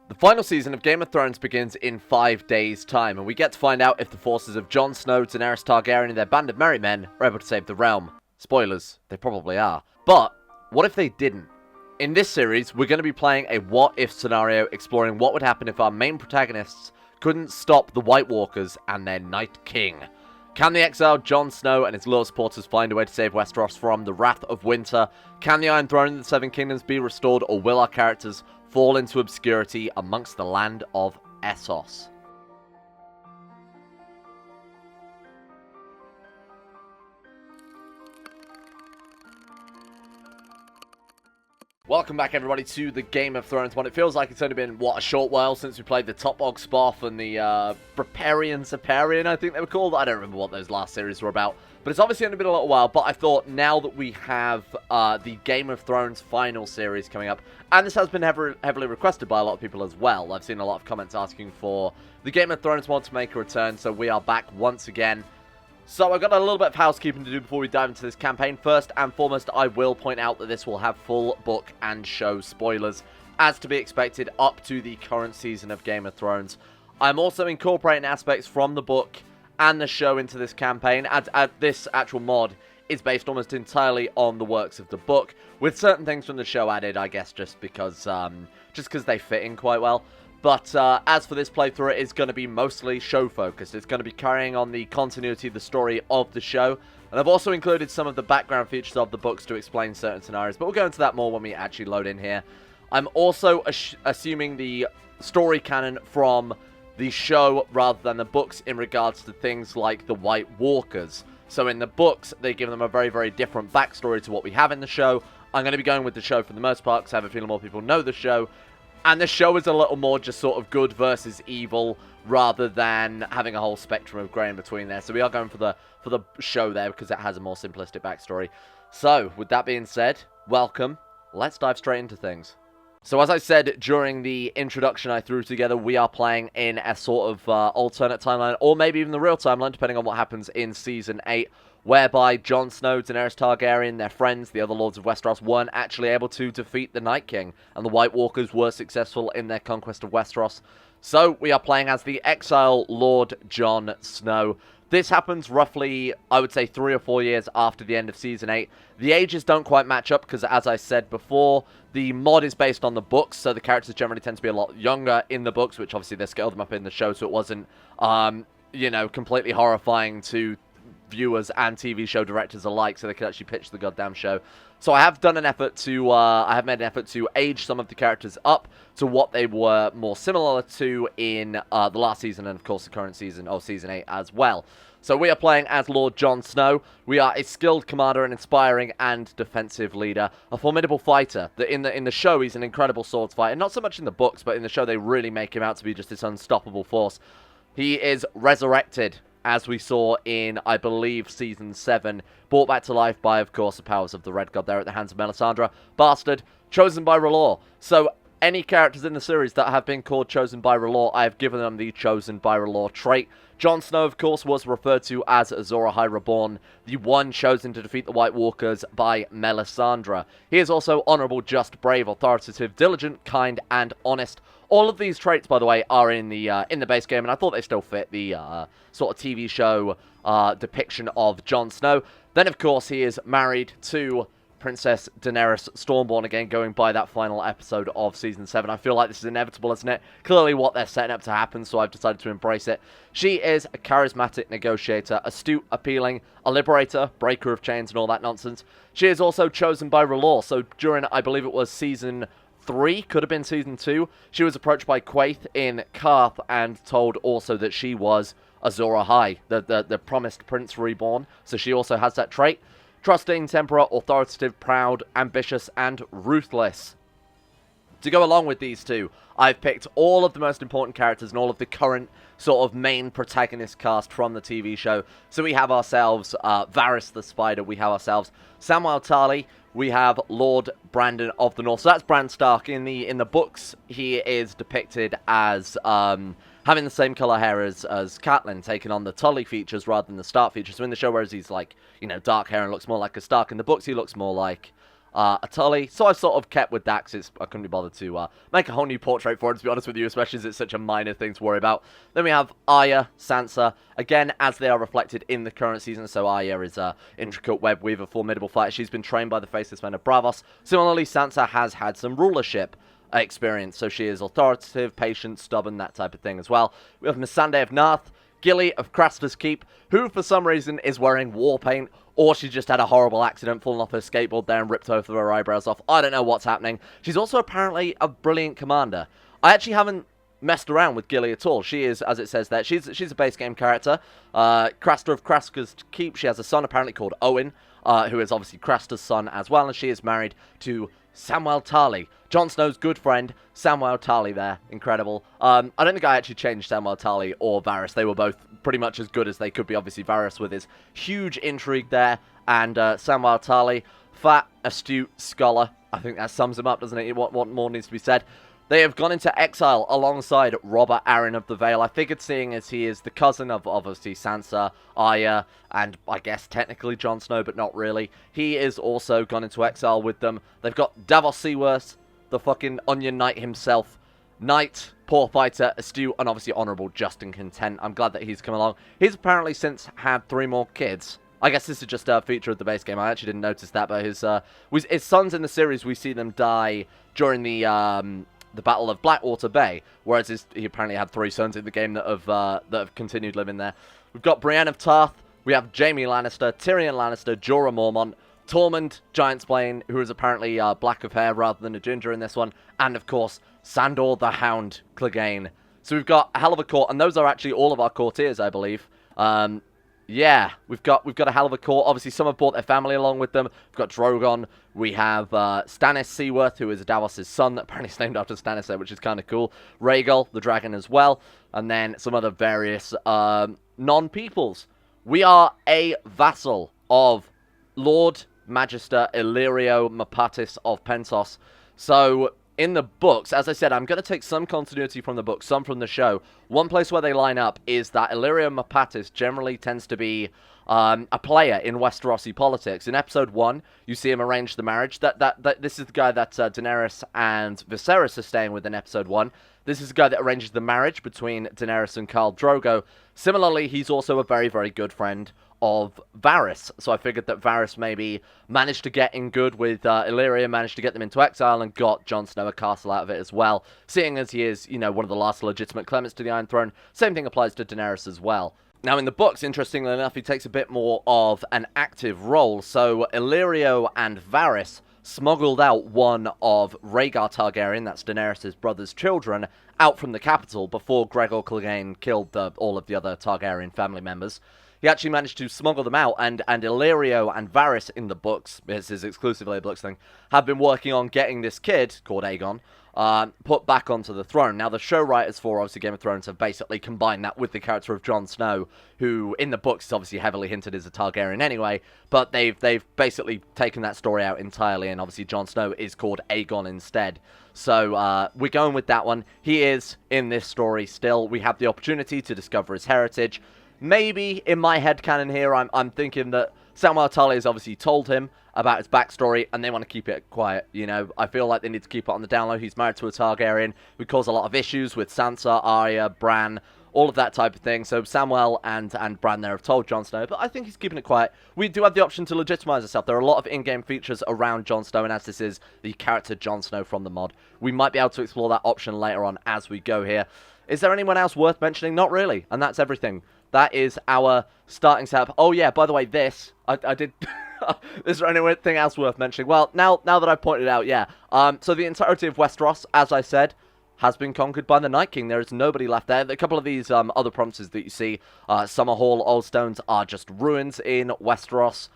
The final season of Game of Thrones begins in 5 days' time, and we get to find out if the forces of Jon Snow, Daenerys Targaryen, and their band of merry men are able to save the realm. Spoilers, they probably are. But, what if they didn't? In this series, we're going to be playing a what-if scenario, exploring what would happen if our main protagonists couldn't stop the White Walkers and their Night King. Can the exiled Jon Snow and his loyal supporters find a way to save Westeros from the wrath of winter? Can the Iron Throne and the Seven Kingdoms be restored, or will our characters fall into obscurity amongst the land of Essos? Welcome back, everybody, to the Game of Thrones one. It feels like it's only been, a short while since we played the Top Og Spoff and the Saparian, I think they were called. I don't remember what those last series were about. But it's obviously only been a little while, but I thought now that we have the Game of Thrones final series coming up, and this has been heavily requested by a lot of people as well. I've seen a lot of comments asking for the Game of Thrones one to make a return, so we are back once again. So I've got a little bit of housekeeping to do before we dive into this campaign. First and foremost, I will point out that this will have full book and show spoilers, as to be expected, up to the current season of Game of Thrones. I'm also incorporating aspects from the book and the show into this campaign, as this actual mod is based almost entirely on the works of the book, with certain things from the show added, I guess, just because they fit in quite well. But as for this playthrough, it is going to be mostly show-focused. It's going to be carrying on the continuity of the story of the show. And I've also included some of the background features of the books to explain certain scenarios. But we'll go into that more when we actually load in here. I'm also assuming the story canon from the show rather than the books in regards to things like the White Walkers. So in the books, they give them a very, very different backstory to what we have in the show. I'm going to be going with the show for the most part, because I have a feeling more people know the show. And the show is a little more just sort of good versus evil, rather than having a whole spectrum of grey in between there. So we are going for the show there, because it has a more simplistic backstory. So, with that being said, welcome. Let's dive straight into things. So as I said during the introduction I threw together, we are playing in a sort of alternate timeline, or maybe even the real timeline, depending on what happens in Season 8, whereby Jon Snow, Daenerys Targaryen, their friends, the other lords of Westeros, weren't actually able to defeat the Night King, and the White Walkers were successful in their conquest of Westeros. So we are playing as the Exile Lord Jon Snow. This happens roughly, I would say, 3 or 4 years after the end of Season 8. The ages don't quite match up, because as I said before, the mod is based on the books, so the characters generally tend to be a lot younger in the books, which obviously they scaled them up in the show, so it wasn't, completely horrifying to viewers and TV show directors alike, so they could actually pitch the goddamn show. So I have done an effort to, made an effort to age some of the characters up to what they were more similar to in the last season, and of course the current season, or Season 8 as well. So we are playing as Lord Jon Snow. We are a skilled commander, an inspiring and defensive leader, a formidable fighter. In the show, he's an incredible swords fighter. Not so much in the books, but in the show they really make him out to be just this unstoppable force. He is resurrected, as we saw in, I believe, Season 7, brought back to life by, of course, the powers of the Red God there at the hands of Melisandre. Bastard, chosen by R'hllor. So, any characters in the series that have been called chosen by R'hllor, I have given them the chosen by R'hllor trait. Jon Snow, of course, was referred to as Azor Ahai Reborn, the one chosen to defeat the White Walkers by Melisandre. He is also honourable, just, brave, authoritative, diligent, kind, and honest. All of these traits, by the way, are in the base game, and I thought they still fit the sort of TV show depiction of Jon Snow. Then, of course, he is married to Princess Daenerys Stormborn, again, going by that final episode of Season 7. I feel like this is inevitable, isn't it? Clearly what they're setting up to happen, so I've decided to embrace it. She is a charismatic negotiator, astute, appealing, a liberator, breaker of chains, and all that nonsense. She is also chosen by R'hllor, so during, I believe it was Season 3, could have been Season 2, she was approached by Quaithe in Karth and told also that she was Azor Ahai, the promised Prince Reborn, so she also has that trait. Trusting, temperate, authoritative, proud, ambitious, and ruthless. To go along with these two, I've picked all of the most important characters and all of the current sort of main protagonist cast from the TV show. So we have ourselves Varys the Spider, we have ourselves Samwell Tarly, we have Lord Brandon of the North. So that's Bran Stark. In the books, he is depicted as having the same colour hair as Catelyn, taking on the Tully features rather than the Stark features. So in the show, whereas he's like, dark hair and looks more like a Stark, in the books he looks more like a Tully. So I sort of kept with that because I couldn't be bothered to make a whole new portrait for it, to be honest with you, especially as it's such a minor thing to worry about. Then we have Arya, Sansa, again, as they are reflected in the current season. So Arya is a intricate web weaver, formidable fighter. She's been trained by the faceless men of Bravos. Similarly, Sansa has had some rulership experience, so she is authoritative, patient, stubborn, that type of thing as well. We have Missandei of Narth, Gilly of Craster's Keep, who for some reason is wearing war paint, or she just had a horrible accident falling off her skateboard there and ripped both of her eyebrows off. I don't know what's happening. She's also apparently a brilliant commander. I actually haven't messed around with Gilly at all. She is, as it says there, she's a base game character. Craster of Craster's Keep, she has a son apparently called Owen, who is obviously Craster's son as well, and she is married to Samwell Tarly, Jon Snow's good friend. Samwell Tarly there, incredible. I don't think I actually changed Samwell Tarly or Varys. They were both pretty much as good as they could be. Obviously, Varys with his huge intrigue there, and Samwell Tarly, fat, astute scholar. I think that sums him up, doesn't it? What more needs to be said? They have gone into exile alongside Robert Arryn of the Vale. I figured, seeing as he is the cousin of obviously Sansa, Arya, and I guess technically Jon Snow, but not really, he is also gone into exile with them. They've got Davos Seaworth, the fucking Onion Knight himself. Knight, poor fighter, astute, and obviously honourable, just and content. I'm glad that he's come along. He's apparently since had 3 more kids. I guess this is just a feature of the base game. I actually didn't notice that, but his sons in the series, we see them die during the Battle of Blackwater Bay, whereas he apparently had 3 sons in the game that have continued living there. We've got Brienne of Tarth, we have Jaime Lannister, Tyrion Lannister, Jorah Mormont, Tormund Giantsbane, who is apparently black of hair rather than a ginger in this one, and of course Sandor the Hound Clegane. So we've got a hell of a court, and those are actually all of our courtiers, I believe. Yeah, we've got a hell of a court. Obviously, some have brought their family along with them. We've got Drogon. We have Stannis Seaworth, who is Davos' son. Apparently, it's named after Stannis there, which is kind of cool. Rhaegal, the dragon, as well. And then some other various non-peoples. We are a vassal of Lord Magister Illyrio Mapatis of Pentos. So in the books, as I said, I'm going to take some continuity from the book, some from the show. One place where they line up is that Illyrio Mapatis generally tends to be a player in Westerosi politics. In episode 1, you see him arrange the marriage. This is the guy that Daenerys and Viserys are staying with in episode 1. This is the guy that arranges the marriage between Daenerys and Khal Drogo. Similarly, he's also a very, very good friend of Varys. So I figured that Varys maybe managed to get in good with Illyria, managed to get them into exile, and got Jon Snow a castle out of it as well. Seeing as he is, you know, one of the last legitimate claimants to the Iron Throne, same thing applies to Daenerys as well. Now, in the books, interestingly enough, he takes a bit more of an active role. So Illyrio and Varys smuggled out one of Rhaegar Targaryen, that's Daenerys' brother's children, out from the capital before Gregor Clegane killed all of the other Targaryen family members. He actually managed to smuggle them out, and Illyrio and Varys in the books, this is exclusively a books thing, have been working on getting this kid, called Aegon, put back onto the throne. Now, the show writers for, obviously, Game of Thrones have basically combined that with the character of Jon Snow, who, in the books, is obviously heavily hinted as a Targaryen anyway, but they've basically taken that story out entirely, and obviously Jon Snow is called Aegon instead. So, we're going with that one. He is in this story still. We have the opportunity to discover his heritage. Maybe, in my headcanon here, I'm thinking that Samwell Tarly has obviously told him about his backstory, and they want to keep it quiet, you know. I feel like they need to keep it on the down low. He's married to a Targaryen, who cause a lot of issues with Sansa, Arya, Bran, all of that type of thing. So Samwell and Bran there have told Jon Snow, but I think he's keeping it quiet. We do have the option to legitimize ourselves. There are a lot of in-game features around Jon Snow, and as this is the character Jon Snow from the mod, we might be able to explore that option later on as we go here. Is there anyone else worth mentioning? Not really, and that's everything. That is our starting setup. Oh yeah, by the way, this, I did... Is there anything else worth mentioning? Well, now that I've pointed it out, yeah. So the entirety of Westeros, as I said, has been conquered by the Night King. There is nobody left there. A couple of these other provinces that you see, Summerhall, Old Stones, are just ruins in Westeros.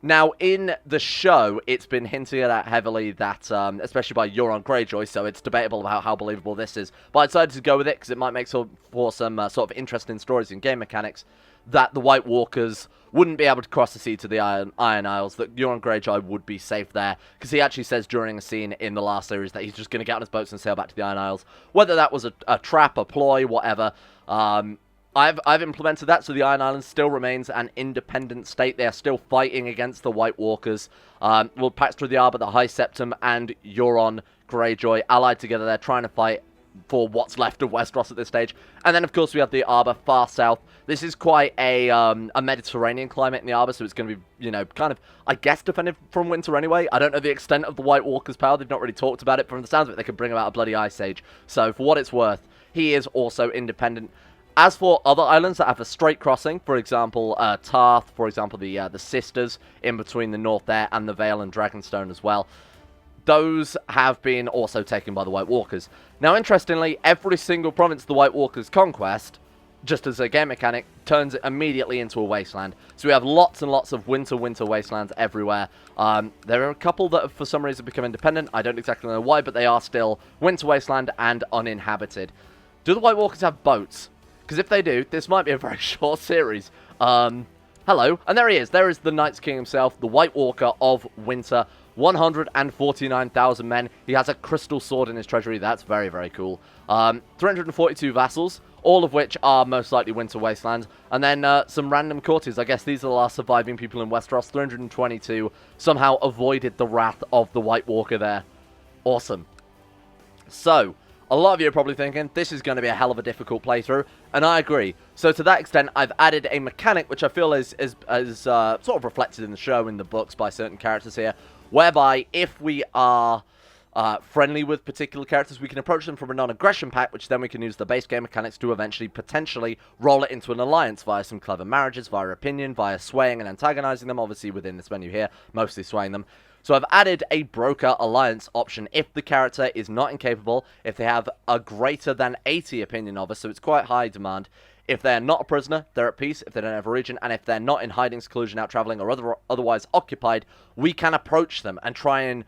Now, in the show, it's been hinted at heavily that, especially by Euron Greyjoy, so it's debatable about how believable this is. But I decided to go with it because it might make for some sort of interesting stories in game mechanics, that the White Walkers wouldn't be able to cross the sea to the Iron Isles, that Euron Greyjoy would be safe there, because he actually says during a scene in the last series that he's just going to get on his boats and sail back to the Iron Isles. Whether that was a trap, a ploy, whatever, I've implemented that, so the Iron Islands still remains an independent state. They are still fighting against the White Walkers. We'll pass through the Arbor, the High Septum, and Euron Greyjoy allied together. They're trying to fight for what's left of Westeros at this stage. And then, of course, we have the Arbor far south. This is quite a Mediterranean climate in the Arbor, so it's going to be, you know, kind of, I guess, defended from winter anyway. I don't know the extent of the White Walkers' power. They've not really talked about it. From the sounds of it, they could bring about a bloody ice age. So, for what it's worth, he is also independent. As for other islands that have a straight crossing, for example, Tarth, for example, the Sisters, in between the north there, and the Vale and Dragonstone as well, those have been also taken by the White Walkers. Now, interestingly, every single province the White Walkers conquest, just as a game mechanic, turns it immediately into a wasteland. So we have lots and lots of winter wastelands everywhere. There are a couple that have, for some reason, become independent. I don't exactly know why, but they are still winter wasteland and uninhabited. Do the White Walkers have boats? Because if they do, this might be a very short series. Hello, and there he is. There is the Night's King himself, the White Walker of Winter. 149,000 men. He has a crystal sword in his treasury. That's very, very cool. 342 vassals, all of which are most likely Winter Wastelands. And then some random courtiers. I guess these are the last surviving people in Westeros. 322 somehow avoided the wrath of the White Walker there. Awesome. So, a lot of you are probably thinking, this is going to be a hell of a difficult playthrough, and I agree. So to that extent, I've added a mechanic, which I feel is sort of reflected in the show, in the books, by certain characters here, whereby if we are friendly with particular characters, we can approach them from a non-aggression pact, which then we can use the base game mechanics to eventually, potentially, roll it into an alliance via some clever marriages, via opinion, via swaying and antagonizing them, obviously within this menu here, mostly swaying them. So I've added a broker alliance option if the character is not incapable, if they have a greater than 80 opinion of us, so it's quite high demand. If they're not a prisoner, they're at peace, if they don't have a region, and if they're not in hiding, seclusion, out traveling, or otherwise occupied, we can approach them and try and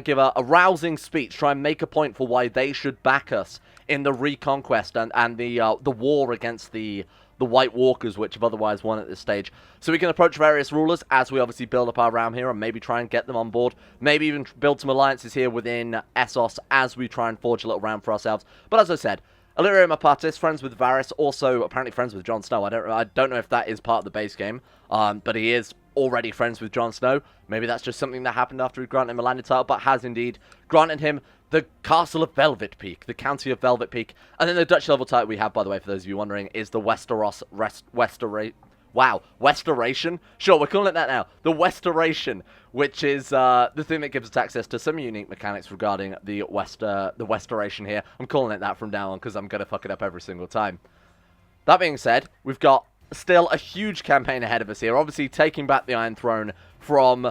give a rousing speech, try and make a point for why they should back us in the reconquest and the war against the White Walkers, which have otherwise won at this stage. So we can approach various rulers as we obviously build up our realm here and maybe try and get them on board. Maybe even build some alliances here within Essos as we try and forge a little realm for ourselves. But as I said, Illyrio Mapatis, friends with Varys, also apparently friends with Jon Snow. I don't know if that is part of the base game, but he is already friends with Jon Snow. Maybe that's just something that happened after we granted him a landed title, but has indeed granted him the Castle of Velvet Peak, the County of Velvet Peak. And then the Dutch level title we have, by the way, for those of you wondering, is the Westeros Westoration? Sure, we're calling it that now. The Westoration, which is the thing that gives us access to some unique mechanics regarding the Westoration here. I'm calling it that from now on because I'm going to fuck it up every single time. That being said, we've got still a huge campaign ahead of us here. Obviously, taking back the Iron Throne from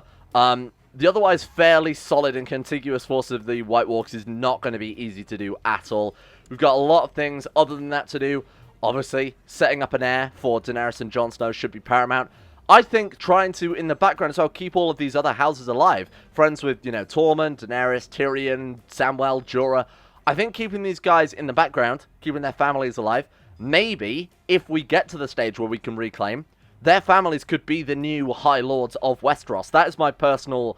the otherwise fairly solid and contiguous force of the White Walkers is not going to be easy to do at all. We've got a lot of things other than that to do. Obviously, setting up an heir for Daenerys and Jon Snow should be paramount. I think trying to, in the background as well, keep all of these other houses alive. Friends with, you know, Tormund, Daenerys, Tyrion, Samwell, Jorah. I think keeping these guys in the background, keeping their families alive, maybe, if we get to the stage where we can reclaim, their families could be the new High Lords of Westeros. That is my personal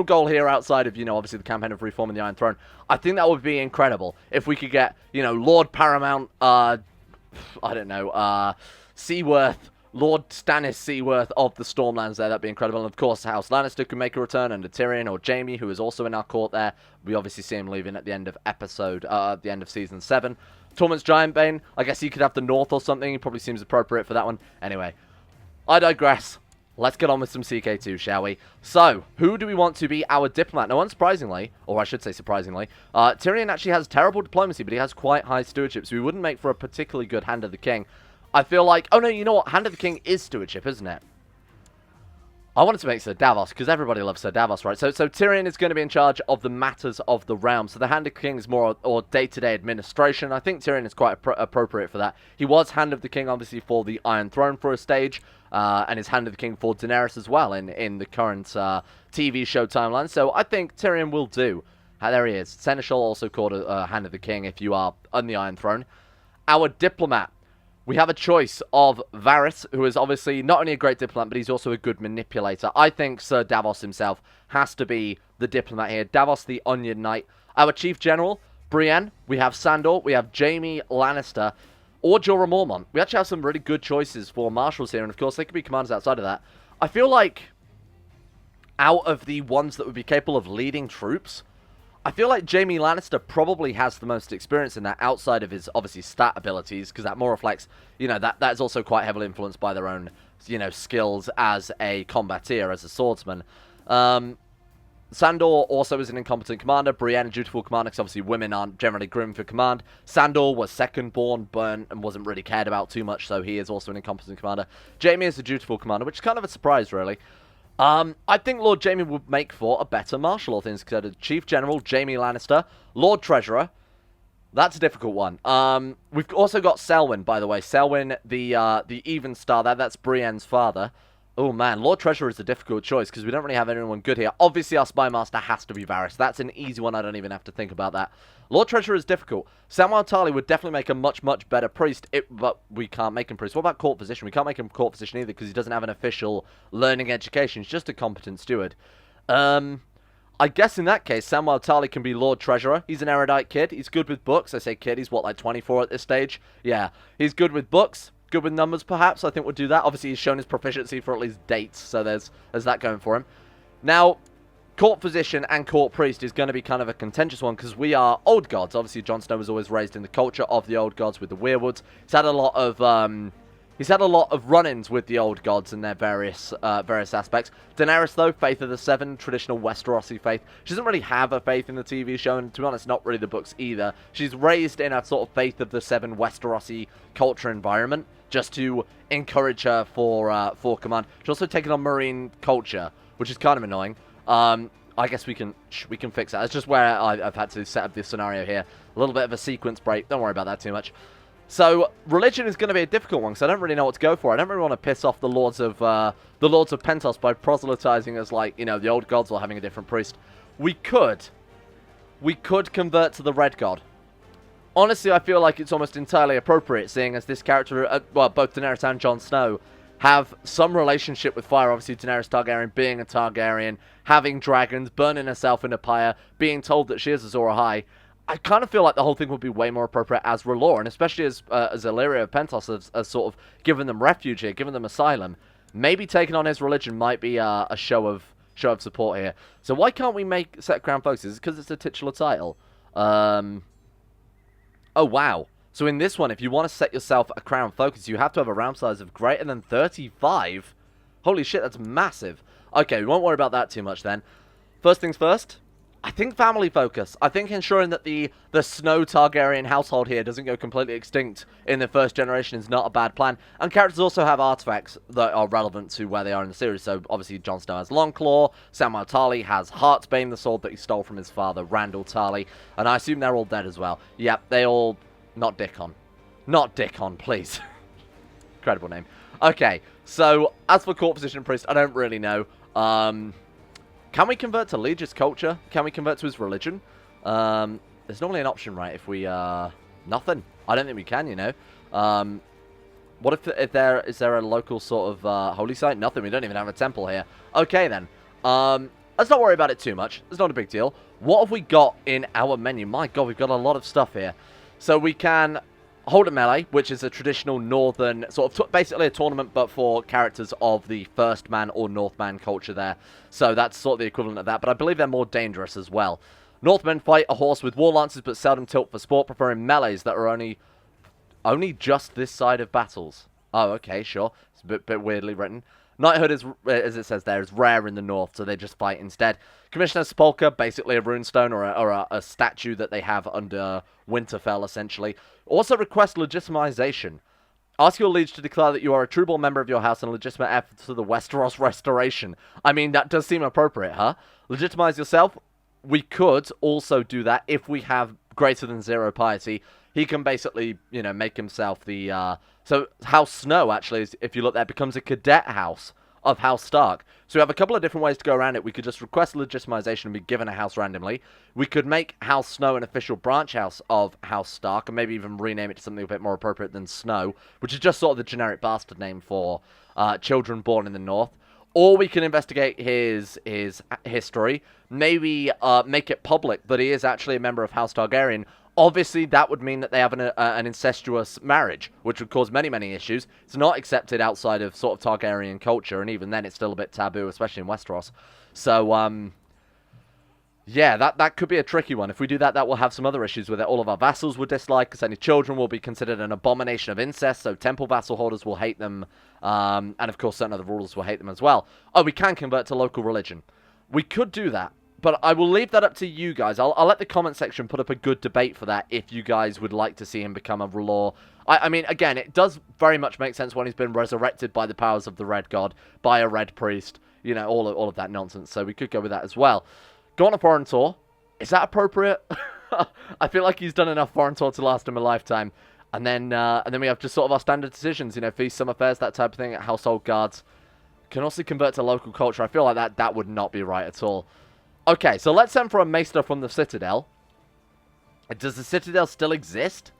goal here outside of, you know, obviously the campaign of reforming the Iron Throne. I think that would be incredible if we could get, you know, Lord Paramount, I don't know, Seaworth, Lord Stannis Seaworth of the Stormlands there. That'd be incredible. And of course, House Lannister could make a return under Tyrion or Jaime, who is also in our court there. We obviously see him leaving at the end of the end of Season 7. Tormund's Giantbane, I guess he could have the North or something. He probably seems appropriate for that one. Anyway, I digress. Let's get on with some CK2, shall we? So, who do we want to be our diplomat? Now, unsurprisingly, or I should say surprisingly, Tyrion actually has terrible diplomacy, but he has quite high stewardship, so he wouldn't make for a particularly good Hand of the King. I feel like... Oh, no, you know what? Hand of the King is stewardship, isn't it? I wanted to make Sir Davos, because everybody loves Sir Davos, right? So Tyrion is going to be in charge of the matters of the realm. So the Hand of the King is more or day-to-day administration. I think Tyrion is quite appropriate for that. He was Hand of the King, obviously, for the Iron Throne for a stage, and is Hand of the King for Daenerys as well in the current TV show timeline. So I think Tyrion will do. There he is. Seneschal, also called a Hand of the King if you are on the Iron Throne. Our diplomat. We have a choice of Varys, who is obviously not only a great diplomat, but he's also a good manipulator. I think Sir Davos himself has to be the diplomat here. Davos the Onion Knight. Our Chief General, Brienne. We have Sandor. We have Jaime Lannister. or Jorah Mormont. We actually have some really good choices for marshals here, and of course, they could be commanders outside of that. I feel like out of the ones that would be capable of leading troops, I feel like Jaime Lannister probably has the most experience in that outside of his, obviously, stat abilities, because that more reflects, you know, that is also quite heavily influenced by their own, you know, skills as a combateer, as a swordsman. Sandor also is an incompetent commander. Brienne, a dutiful commander, because obviously women aren't generally groomed for command. Sandor was second-born, burnt, and wasn't really cared about too much, so he is also an incompetent commander. Jaime is a dutiful commander, which is kind of a surprise, really. I think Lord Jaime would make for a better martial, all things considered. Chief General Jaime Lannister, Lord Treasurer. That's a difficult one. We've also got Selwyn, by the way. Selwyn, the even star there. That's Brienne's father. Oh, man. Lord Treasurer is a difficult choice because we don't really have anyone good here. Obviously, our Spy Master has to be Varys. That's an easy one. I don't even have to think about that. Lord Treasurer is difficult. Samwell Tarly would definitely make a much, much better priest, but we can't make him priest. What about court physician? We can't make him court physician either because he doesn't have an official learning education. He's just a competent steward. I guess in that case, Samwell Tarly can be Lord Treasurer. He's an erudite kid. He's good with books. I say kid. He's, what, like 24 at this stage? Yeah. He's good with books. Good with numbers, perhaps. I think we'll do that. Obviously, he's shown his proficiency for at least dates, so there's that going for him. Now, court physician and court priest is going to be kind of a contentious one because we are old gods. Obviously, Jon Snow was always raised in the culture of the old gods with the weirwoods. He's had a lot of run-ins with the old gods in their various aspects. Daenerys, though, faith of the Seven, traditional Westerosi faith. She doesn't really have a faith in the TV show, and to be honest, not really the books either. She's raised in a sort of faith of the Seven Westerosi culture environment, just to encourage her for command. She's also taken on marine culture, which is kind of annoying. I guess we can fix that. It's just where I've had to set up this scenario here. A little bit of a sequence break. Don't worry about that too much. So religion is going to be a difficult one because I don't really know what to go for. I don't really want to piss off the lords of Pentos by proselytizing as, like, you know, the old gods or having a different priest. We could convert to the red god. Honestly, I feel like it's almost entirely appropriate, seeing as this character, well, both Daenerys and Jon Snow have some relationship with fire. Obviously, Daenerys Targaryen being a Targaryen, having dragons, burning herself in a pyre, being told that she is Azor Ahai. I kind of feel like the whole thing would be way more appropriate as R'hllor, and especially as Illyria of Pentos has sort of given them refuge here, given them asylum. Maybe taking on his religion might be a show of support here. So why can't we set crown focus? Is it because it's a titular title? Oh, wow. So in this one, if you want to set yourself a crown focus, you have to have a realm size of greater than 35. Holy shit, that's massive. Okay, we won't worry about that too much then. First things first, I think family focus. I think ensuring that the Snow Targaryen household here doesn't go completely extinct in the first generation is not a bad plan. And characters also have artifacts that are relevant to where they are in the series. So obviously Jon Snow has Longclaw, Samwell Tarly has Heartsbane, the sword that he stole from his father, Randall Tarly. And I assume they're all dead as well. Yep, they all... Not Dickon. Not Dickon, please. Incredible name. Okay, so as for court physician and priest, I don't really know. Can we convert to Legis culture? Can we convert to his religion? There's normally an option, right? If we, nothing. I don't think we can, you know. What if is there a local sort of, holy site? Nothing. We don't even have a temple here. Okay, then. Let's not worry about it too much. It's not a big deal. What have we got in our menu? My God, we've got a lot of stuff here. So we can hold a melee, which is a traditional northern, sort of basically a tournament, but for characters of the First Man or Northman culture there. So that's sort of the equivalent of that, but I believe they're more dangerous as well. Northmen fight a horse with war lances, but seldom tilt for sport, preferring melees that are only just this side of battles. Oh, okay, sure. It's a bit weirdly written. Knighthood, is, as it says there, is rare in the north, so they just fight instead. Commissioner Spolka, basically a runestone or a statue that they have under Winterfell, essentially. Also request legitimization. Ask your liege to declare that you are a true-born member of your house and legitimate efforts to the Westeros restoration. I mean, that does seem appropriate, huh? Legitimize yourself. We could also do that if we have greater than 0 piety. He can basically, you know, make himself the... So, House Snow, actually, if you look there, becomes a cadet house of House Stark. So we have a couple of different ways to go around it. We could just request legitimization and be given a house randomly. We could make House Snow an official branch house of House Stark, and maybe even rename it to something a bit more appropriate than Snow, which is just sort of the generic bastard name for children born in the north. Or we can investigate his history, maybe make it public that he is actually a member of House Targaryen, Obviously, that would mean that they have an incestuous marriage, which would cause many, many issues. It's not accepted outside of sort of Targaryen culture, and even then it's still a bit taboo, especially in Westeros. So, yeah, that could be a tricky one. If we do that, that will have some other issues with it. All of our vassals would dislike us. Any children will be considered an abomination of incest, so temple vassal holders will hate them. And, of course, certain other rulers will hate them as well. Oh, we can convert to local religion. We could do that. But I will leave that up to you guys. I'll let the comment section put up a good debate for that if you guys would like to see him become a ruler. I mean, again, it does very much make sense when he's been resurrected by the powers of the Red God, by a Red Priest, you know, all of that nonsense. So we could go with that as well. Go on a foreign tour. Is that appropriate? I feel like he's done enough foreign tour to last him a lifetime. And then we have just sort of our standard decisions, you know, feast, summer fairs, that type of thing, household guards. Can also convert to local culture. I feel like that would not be right at all. Okay, so let's send for a Maester from the Citadel. Does the Citadel still exist?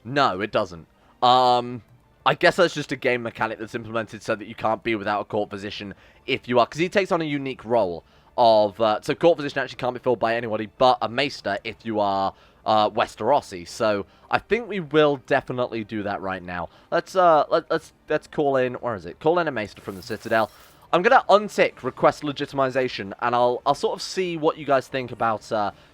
No, it doesn't. I guess that's just a game mechanic that's implemented so that you can't be without a court physician if you are. Because he takes on a unique role of... so court physician actually can't be filled by anybody but a Maester if you are Westerosi. So I think we will definitely do that right now. Let's call in... Where is it? Call in a Maester from the Citadel. I'm going to untick request legitimization, and I'll sort of see what you guys think about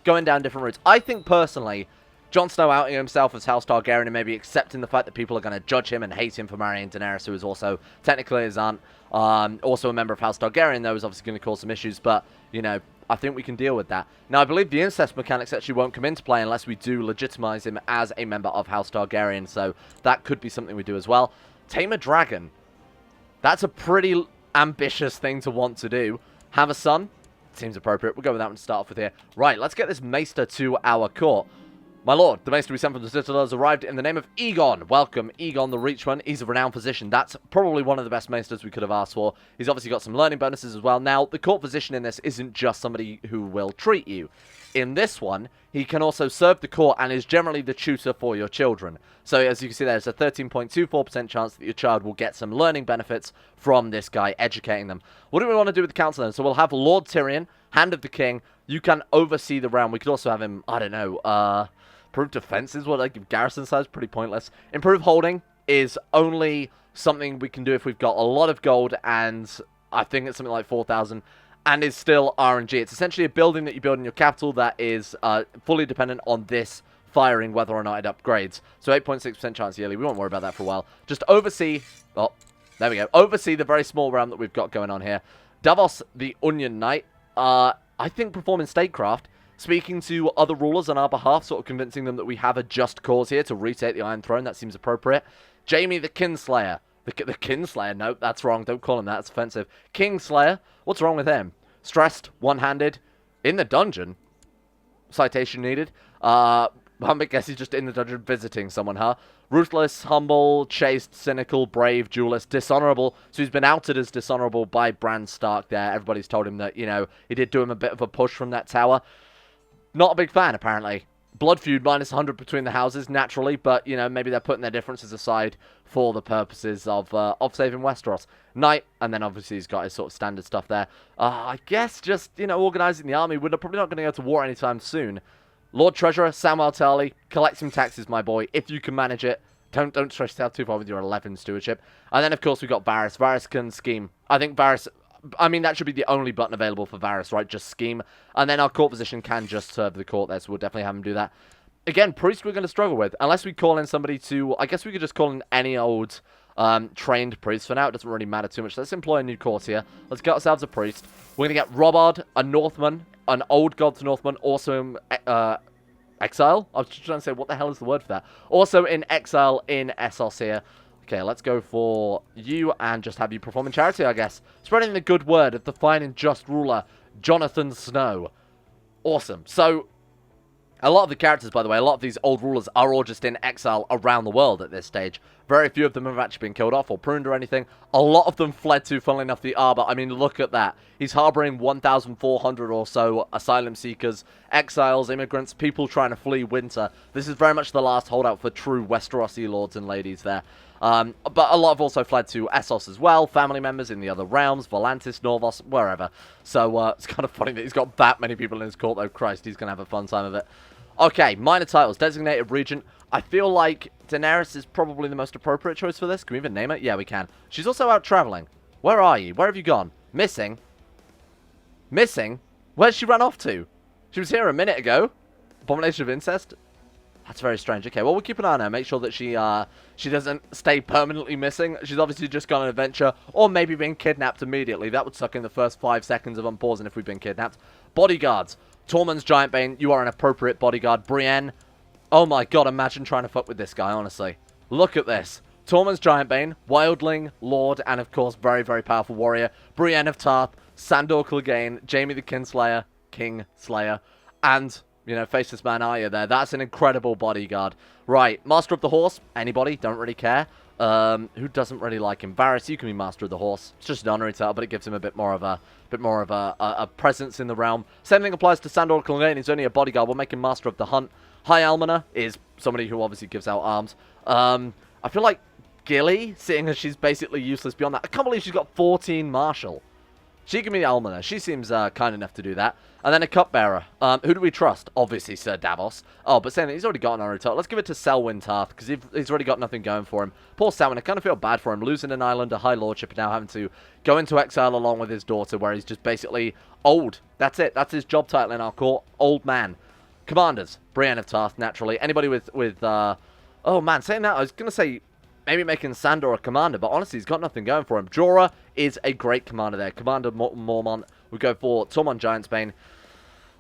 going down different routes. I think, personally, Jon Snow outing himself as House Targaryen and maybe accepting the fact that people are going to judge him and hate him for marrying Daenerys, who is also technically his aunt, also a member of House Targaryen, though, is obviously going to cause some issues, but, you know, I think we can deal with that. Now, I believe the incest mechanics actually won't come into play unless we do legitimize him as a member of House Targaryen, so that could be something we do as well. Tame a dragon. That's a pretty ambitious thing to want to do. Have a son? Seems appropriate. We'll go with that one to start off with here. Right, let's get this Maester to our court. My lord, the Maester we sent from the Citadel has arrived in the name of Aegon. Welcome, Aegon the Reachman. He's a renowned physician. That's probably one of the best Maesters we could have asked for. He's obviously got some learning bonuses as well. Now, the court physician in this isn't just somebody who will treat you. In this one, he can also serve the court and is generally the tutor for your children. So, as you can see, there's a 13.24% chance that your child will get some learning benefits from this guy educating them. What do we want to do with the council then? So, we'll have Lord Tyrion, Hand of the King. You can oversee the realm. We could also have him, I don't know, improve defense is what I give garrison size, pretty pointless. Improve holding is only something we can do if we've got a lot of gold, and I think it's something like 4,000. And is still RNG. It's essentially a building that you build in your capital that is fully dependent on this firing, whether or not it upgrades. So 8.6% chance yearly. We won't worry about that for a while. Just oversee... Oh, there we go. Oversee the very small realm that we've got going on here. Davos, the Onion Knight. I think performing statecraft. Speaking to other rulers on our behalf, sort of convincing them that we have a just cause here to retake the Iron Throne. That seems appropriate. Jaime the Kingslayer. The Kingslayer? No, that's wrong. Don't call him that. That's offensive. Kingslayer. What's wrong with him? Stressed, one-handed, in the dungeon. Citation needed. I guess he's just in the dungeon visiting someone, huh? Ruthless, humble, chaste, cynical, brave, duelist, dishonorable. So he's been outed as dishonorable by Bran Stark there. Everybody's told him that, you know, he did do him a bit of a push from that tower. Not a big fan, apparently. Blood feud minus 100 between the houses, naturally, but, you know, maybe they're putting their differences aside for the purposes of saving Westeros. Knight, and then obviously he's got his sort of standard stuff there. I guess just, you know, organising the army. We're probably not going to go to war anytime soon. Lord Treasurer, Samwell Tarly, collect some taxes, my boy, if you can manage it. Don't stress yourself too far with your 11 stewardship. And then, of course, we've got Varys. Varys can scheme. I think Varys... I mean, that should be the only button available for Varys, right? Just scheme. And then our court position can just serve the court there, so we'll definitely have him do that. Again, priest we're going to struggle with. Unless we call in somebody to... I guess we could just call in any old trained priest. For now, it doesn't really matter too much. Let's employ a new courtier. Let's get ourselves a priest. We're going to get Robard, a Northman, an old God's Northman, also in exile. I was just trying to say, what the hell is the word for that? Also in exile in Essos here. Okay, let's go for you and just have you perform in charity, I guess. Spreading the good word of the fine and just ruler, Jon Snow. Awesome. So, a lot of the characters, by the way, a lot of these old rulers are all just in exile around the world at this stage. Very few of them have actually been killed off or pruned or anything. A lot of them fled to, funnily enough, the Arbor. I mean, look at that. He's harboring 1,400 or so asylum seekers, exiles, immigrants, people trying to flee winter. This is very much the last holdout for true Westerosi lords and ladies there. But a lot have also fled to Essos as well, family members in the other realms, Volantis, Norvos, wherever. So it's kind of funny that he's got that many people in his court, though. Christ, he's going to have a fun time of it. Okay, minor titles. Designated Regent. I feel like Daenerys is probably the most appropriate choice for this. Can we even name it? Yeah, we can. She's also out traveling. Where are you? Where have you gone? Missing? Missing? Where's she run off to? She was here a minute ago. Abomination of Incest? That's very strange. Okay, well, we'll keep an eye on her. Make sure that she doesn't stay permanently missing. She's obviously just gone on an adventure, or maybe been kidnapped immediately. That would suck in the first 5 seconds of unpausing if we've been kidnapped. Bodyguards. Tormund's Giantbane, you are an appropriate bodyguard. Brienne. Oh my god, imagine trying to fuck with this guy, honestly. Look at this. Tormund's Giantbane, Wildling, Lord, and of course, very, very powerful warrior. Brienne of Tarth, Sandor Clegane, Jaime the Kingslayer, and, you know, Faceless Man Arya there. That's an incredible bodyguard. Right, Master of the Horse, anybody, don't really care. Who doesn't really like him? Varys, you can be Master of the Horse. It's just an honorary title, but it gives him a bit more of a presence in the realm. Same thing applies to Sandor Clegane. He's only a bodyguard. We'll make him Master of the Hunt. High Almoner is somebody who obviously gives out arms. I feel like Gilly, seeing as she's basically useless beyond that. I can't believe she's got 14 Marshal. She can be Almoner. She seems kind enough to do that. And then a cupbearer. Who do we trust? Obviously, Sir Davos. Oh, but saying that, he's already got an honorary title. Let's give it to Selwyn Tarth, because he's already got nothing going for him. Poor Selwyn, I kind of feel bad for him. Losing an island, a high lordship, and now having to go into exile along with his daughter, where he's just basically old. That's it. That's his job title in our court. Old man. Commanders. Brienne of Tarth, naturally. Anybody with oh, man, saying that, I was going to say maybe making Sandor a commander, but honestly, he's got nothing going for him. Jorah is a great commander there. Commander Mormont. We go for Tormund Giantsbane.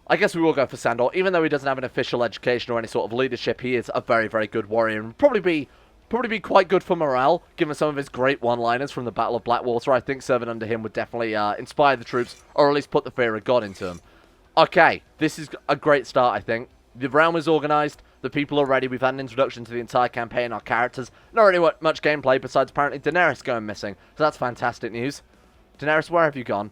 I guess we will go for Sandor. Even though he doesn't have an official education or any sort of leadership, he is a very, very good warrior. And probably be quite good for morale, given some of his great one-liners from the Battle of Blackwater. I think serving under him would definitely inspire the troops, or at least put the fear of God into them. Okay, this is a great start, I think. The realm is organised. The people are ready. We've had an introduction to the entire campaign, our characters. Not really much gameplay besides apparently Daenerys going missing. So that's fantastic news. Daenerys, where have you gone?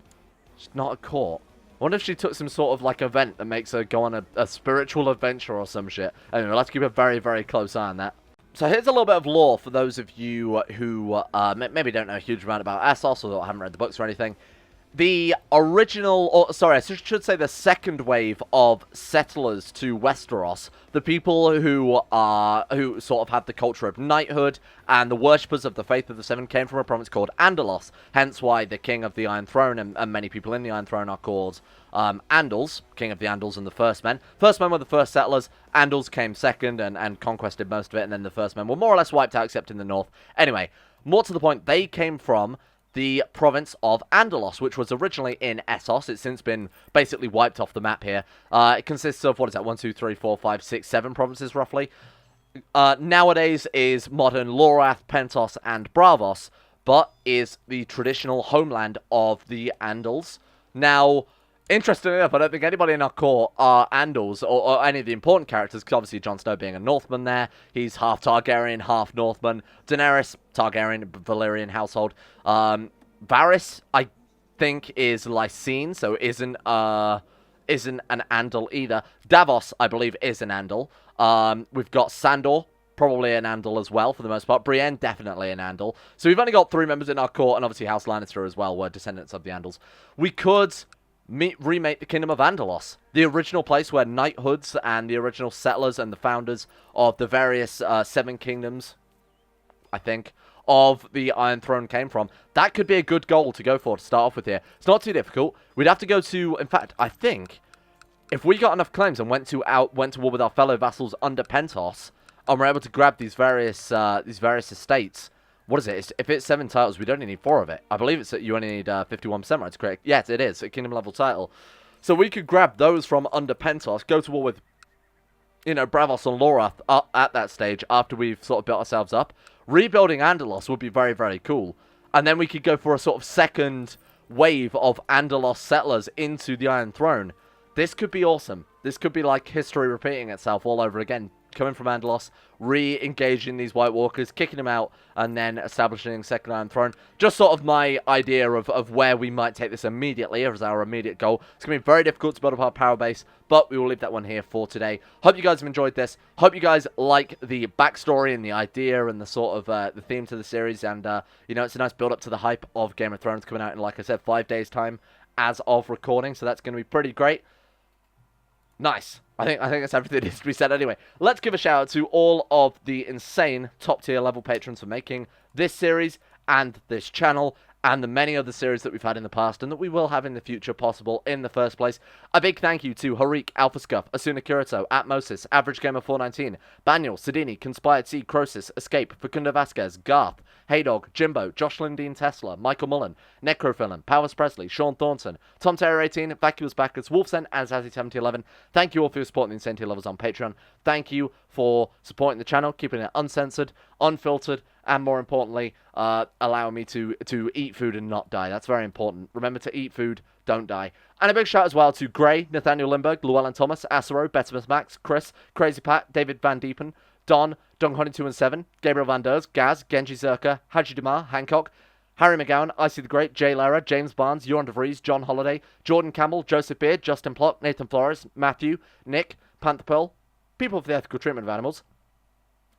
She's not at court. I wonder if she took some sort of like event that makes her go on a spiritual adventure or some shit. Anyway, we'll have to keep a very, very close eye on that. So here's a little bit of lore for those of you who maybe don't know a huge amount about Essos or haven't read the books or anything. The original, or sorry, I should say the second wave of settlers to Westeros, the people who sort of had the culture of knighthood and the worshippers of the Faith of the Seven, came from a province called Andalos. Hence why the King of the Iron Throne and many people in the Iron Throne are called Andals, King of the Andals and the First Men. First Men were the first settlers, Andals came second and conquested most of it, and then the First Men were more or less wiped out except in the north. Anyway, more to the point, they came from the province of Andalos, which was originally in Essos. It's since been basically wiped off the map here. It consists of, what is that, 1, 2, 3, 4, 5, 6, 7 provinces, roughly. Nowadays is modern Lorath, Pentos, and Bravos, but is the traditional homeland of the Andals. Now, interestingly enough, I don't think anybody in our court are Andals, or any of the important characters, because obviously Jon Snow being a Northman there, he's half Targaryen, half Northman. Daenerys, Targaryen, Valyrian household. Varys, I think, is Lysene, so isn't an Andal either. Davos, I believe, is an Andal. We've got Sandor, probably an Andal as well, for the most part. Brienne, definitely an Andal. So we've only got 3 members in our court, and obviously House Lannister as well were descendants of the Andals. We could remake the Kingdom of Andalos, the original place where knighthoods and the original settlers and the founders of the various 7 kingdoms, I think, of the Iron Throne came from. That could be a good goal to go for to start off with here. It's not too difficult. We'd have to go to, in fact, I think, if we got enough claims and went to war with our fellow vassals under Pentos, and we're able to grab these various estates. What is it? If it's 7 titles, we'd only need 4 of it. I believe it's that you only need 51%, right? To create. Yes, it is a kingdom level title. So we could grab those from under Pentos, go to war with, you know, Bravos and Lorath at that stage after we've sort of built ourselves up. Rebuilding Andalos would be very, very cool. And then we could go for a sort of second wave of Andalos settlers into the Iron Throne. This could be awesome. This could be like history repeating itself all over again. Coming from Andalos, re-engaging these White Walkers, kicking them out, and then establishing Second Iron Throne. Just sort of my idea of where we might take this immediately as our immediate goal. It's going to be very difficult to build up our power base, but we will leave that one here for today. Hope you guys have enjoyed this. Hope you guys like the backstory and the idea and the sort of the theme to the series. And, you know, it's a nice build-up to the hype of Game of Thrones coming out in, like I said, 5 days' time as of recording. So that's going to be pretty great. Nice. I think that's everything that needs to be said anyway. Let's give a shout out to all of the insane top tier level patrons for making this series and this channel and the many other series that we've had in the past and that we will have in the future possible in the first place. A big thank you to Harik, Alpha Scuff, Asuna Kirito, Atmosis, Average Gamer 419, Baniel, Sidini, Conspired Seed, Crosis, Escape, Facundo Vasquez, Garth, Heydog, Jimbo, Josh Lindeen Tesla, Michael Mullen, Necrophilin, Powers Presley, Sean Thornton, Tom Terror 18, Vacuous Backers, Wolfsen, and Zazzy7011. Thank you all for your support in the insane tier levels on Patreon. Thank you for supporting the channel, keeping it uncensored, unfiltered, and more importantly, allowing me to eat food and not die. That's very important. Remember to eat food, don't die. And a big shout as well to Gray, Nathaniel Lindberg, Llewellyn Thomas, Acero, Betimus Max, Chris, Crazy Pat, David Van Diepen, Don, Dung Honey 2 and 7, Gabriel Van Ders, Gaz, Genji Zerka, Haji Demar, Hancock, Harry McGowan, Icy the Great, Jay Lara, James Barnes, Joran DeVries, John Holiday, Jordan Campbell, Joseph Beard, Justin Plott, Nathan Flores, Matthew, Nick, Panther Pearl, People for the Ethical Treatment of Animals,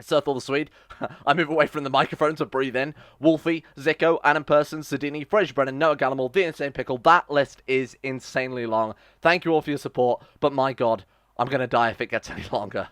Sirthal the Swede, I move away from the microphone to breathe in, Wolfie, Zico, Adam Person, Sedini, Fraser Brennan, Noah Gallimore, The Insane Pickle. That list is insanely long. Thank you all for your support, but my god, I'm going to die if it gets any longer.